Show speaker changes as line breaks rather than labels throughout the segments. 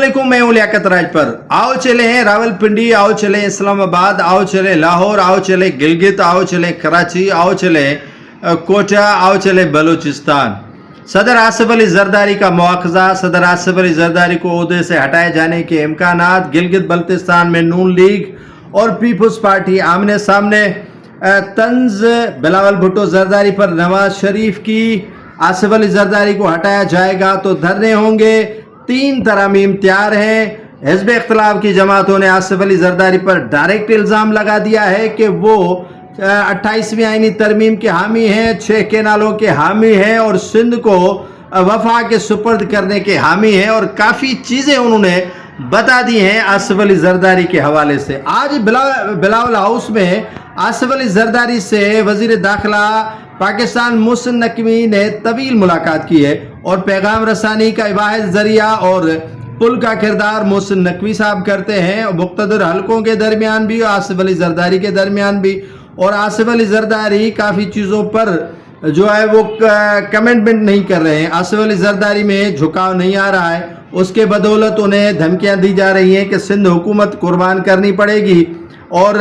अस्सलामुअलैकुम, मैं हूं लियाकत राजपर। आओ चले हैं रावलपिंडी, आओ चले इस्लामाबाद, आओ चले लाहौर, आओ चले गिलगित, आओ चले कराची, आओ चले कोटा, आओ चले बलूचिस्तान। सदर आसिफ अली जरदारी का मुआखजा, सदर आसिफ अली जरदारी को ओहदे से हटाए जाने के इम्कानात, गिलगित बल्तिस्तान में नून लीग और पीपल्स पार्टी आमने सामने। तंज बिलावल भुट्टो जरदारी पर नवाज शरीफ की, आसिफ अली जरदारी को हटाया जाएगा तो धरने होंगे। 3 तरामीम तैयार हैं। हिज़्ब इख्तिलाफ की जमातों ने आसिफ अली जरदारी पर डायरेक्ट इल्ज़ाम लगा दिया है कि वो 28वीं आईनी तरमीम के हामी हैं, 6 केनालों के हामी हैं और सिंध को वफा के सुपर्द करने के हामी हैं, और काफ़ी चीज़ें उन्होंने बता दी हैं आसिफ अली जरदारी के हवाले से। आज बिलावल हाउस में आसिफ अली जरदारी से वज़ीर दाखिला पाकिस्तान मोहसिन नकवी ने तवील मुलाकात की है, और पैगाम रसानी का वाहिद ज़रिया और पुल का किरदार मोहसिन नकवी साहब करते हैं, मुक़्तदर हलकों के दरमियान भी, आसिफ अली जरदारी के दरमियान भी। और आसिफ अली जरदारी काफ़ी चीज़ों पर जो है वो कमेंटमेंट नहीं कर रहे हैं। आसिफ अली जरदारी में झुकाव नहीं आ रहा है, उसके बदौलत उन्हें धमकियां दी जा रही हैं कि सिंध हुकूमत कुर्बान करनी पड़ेगी, और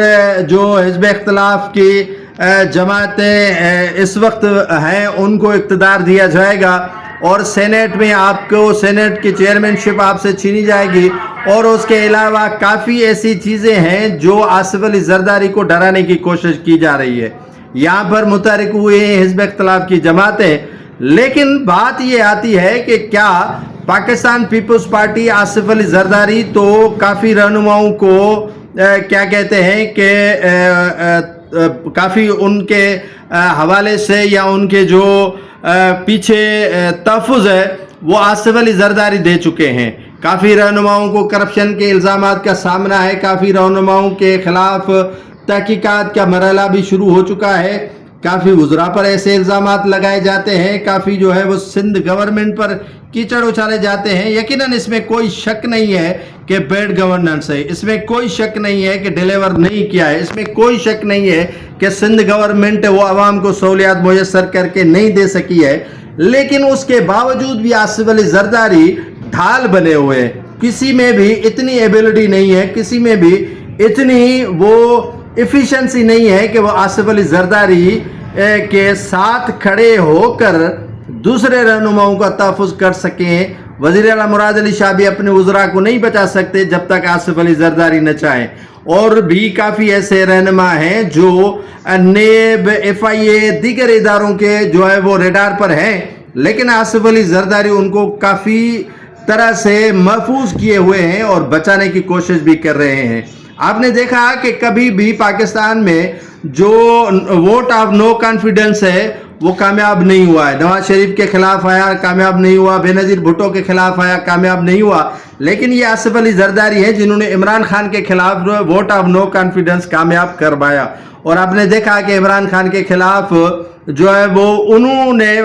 जो हिज़्ब इख्तिलाफ की जमातें इस वक्त हैं उनको इक़्तिदार दिया जाएगा, और सेनेट में आपको सेनेट की चेयरमैनशिप आपसे छीनी जाएगी। और उसके अलावा काफ़ी ऐसी चीज़ें हैं जो आसिफ अली जरदारी को डराने की कोशिश की जा रही है। यहाँ पर मुतहरिक हुए हैं हिज़्ब इख्तिलाफ की जमातें, लेकिन बात ये आती है कि क्या पाकिस्तान पीपल्स पार्टी, आसिफ अली जरदारी तो काफ़ी रहनुमाओं को क्या कहते हैं कि काफ़ी उनके हवाले से या उनके जो पीछे तहफ़्फ़ुज़ है वो आसिफ अली जरदारी दे चुके हैं। काफ़ी रहनुमाओं को करप्शन के इल्ज़ामात का सामना है, काफ़ी रहनुमाओं के ख़िलाफ़ तहकीकात का मरहला भी शुरू हो चुका है। काफ़ी वज़रा पर ऐसे इल्ज़ामात लगाए जाते हैं, काफ़ी जो है वो सिंध गवर्नमेंट पर कीचड़ उछाले जाते हैं। यकीनन इसमें कोई शक नहीं है कि बैड गवर्नेंस है, इसमें कोई शक नहीं है कि डिलीवर नहीं किया है, इसमें कोई शक नहीं है कि सिंध गवर्नमेंट वो आवाम को सहूलियात मुयस्सर करके नहीं दे सकी है। लेकिन उसके बावजूद भी आसिफ अली जरदारी ढाल बने हुए हैं। किसी में भी इतनी एबिलिटी नहीं है, किसी में भी इतनी वो एफिशिएंसी नहीं है कि वो आसिफ अली जरदारी के साथ खड़े होकर दूसरे रहनुमाओं का तहफ़्फ़ुज़ कर सकें। वज़ीर आला मुराद अली शाह भी अपने वज़रा को नहीं बचा सकते जब तक आसिफ अली जरदारी न चाहें। और भी काफ़ी ऐसे रहनुमा हैं जो नेब, FIA, दीगर इदारों के जो है वो रेडार पर हैं, लेकिन आसिफ अली जरदारी उनको काफ़ी तरह से महफूज किए हुए हैं और बचाने की कोशिश भी कर रहे हैं। आपने देखा कि कभी भी पाकिस्तान में जो वोट ऑफ नो कॉन्फिडेंस है वो कामयाब नहीं हुआ है। नवाज शरीफ के खिलाफ आया, कामयाब नहीं हुआ, बेनज़ीर भुट्टो के खिलाफ आया, कामयाब नहीं हुआ। लेकिन ये आसिफ अली जरदारी है जिन्होंने इमरान खान के खिलाफ वोट ऑफ नो कॉन्फिडेंस कामयाब करवाया। और आपने देखा कि इमरान खान के खिलाफ जो है वो उन्होंने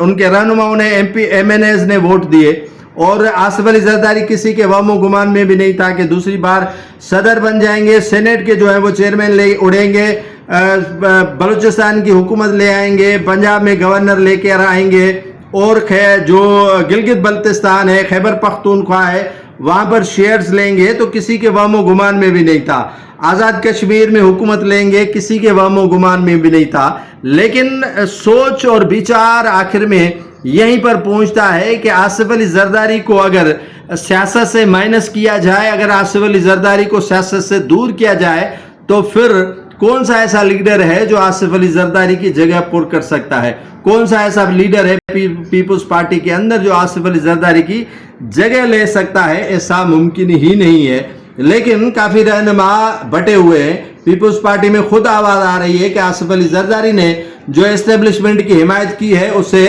उनके रहनुमाओं ने MPs ने वोट दिए, और आसिफ अली जरदारी किसी के वहमो गुमान में भी नहीं था कि दूसरी बार सदर बन जाएंगे, सेनेट के जो है वो चेयरमैन ले उड़ेंगे, बलूचिस्तान की हुकूमत ले आएंगे, पंजाब में गवर्नर लेके आएंगे, और जो गिलगित बल्तिस्तान है, खैबर पख्तूनख्वा है, वहाँ पर शेयर्स लेंगे, तो किसी के वहमो गुमान में भी नहीं था। आज़ाद कश्मीर में हुकूमत लेंगे, किसी के वहमो गुमान में भी नहीं था। लेकिन सोच और विचार आखिर में यहीं पर पहुंचता है कि आसिफ अली जरदारी को अगर सियासत से माइनस किया जाए, अगर आसिफ अली जरदारी को सियासत से दूर किया जाए, तो फिर कौन सा ऐसा लीडर है जो आसिफ अली जरदारी की जगह पुर कर सकता है? कौन सा ऐसा लीडर है पीपल्स पार्टी के अंदर जो आसिफ अली जरदारी की जगह ले सकता है? ऐसा मुमकिन ही नहीं है। लेकिन काफ़ी रहनुमा बटे हुए हैं। पीपल्स पार्टी में खुद आवाज़ आ रही है कि आसिफ अली जरदारी ने जो एस्टेब्लिशमेंट की हिमायत की है उसे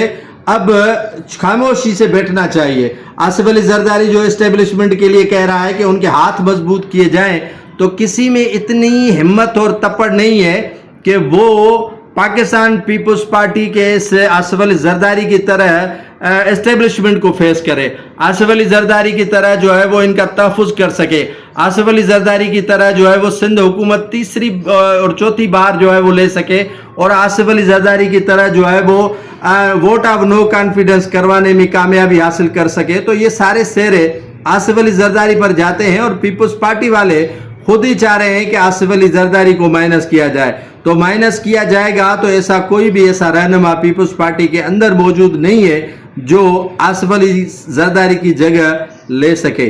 अब खामोशी से बैठना चाहिए। आसिफ अली जरदारी जो एस्टेब्लिशमेंट के लिए कह रहा है कि उनके हाथ मजबूत किए जाएं, तो किसी में इतनी हिम्मत और तपड़ नहीं है कि वो पाकिस्तान पीपल्स पार्टी के इस आसिफ अली जरदारी की तरह एस्टेब्लिशमेंट को फेस करे, आसिफ अली जरदारी की तरह जो है वो इनका तहफ़्फ़ुज़ कर सके, आसिफ अली जरदारी की तरह जो है वो सिंध हुकूमत तीसरी और चौथी बार जो है वो ले सके, और आसिफ अली जरदारी की तरह जो है वो वोट ऑफ नो कॉन्फिडेंस करवाने में कामयाबी हासिल कर सके। तो ये सारे सेरे آصف علی زرداری پر جاتے ہیں اور پیپلز پارٹی والے خود ہی چاہ رہے ہیں کہ آصف علی زرداری کو مائنس کیا جائے، تو مائنس کیا جائے گا تو ایسا کوئی بھی ایسا رہنما پیپلز پارٹی کے اندر موجود نہیں ہے جو آصف علی زرداری کی جگہ لے سکے۔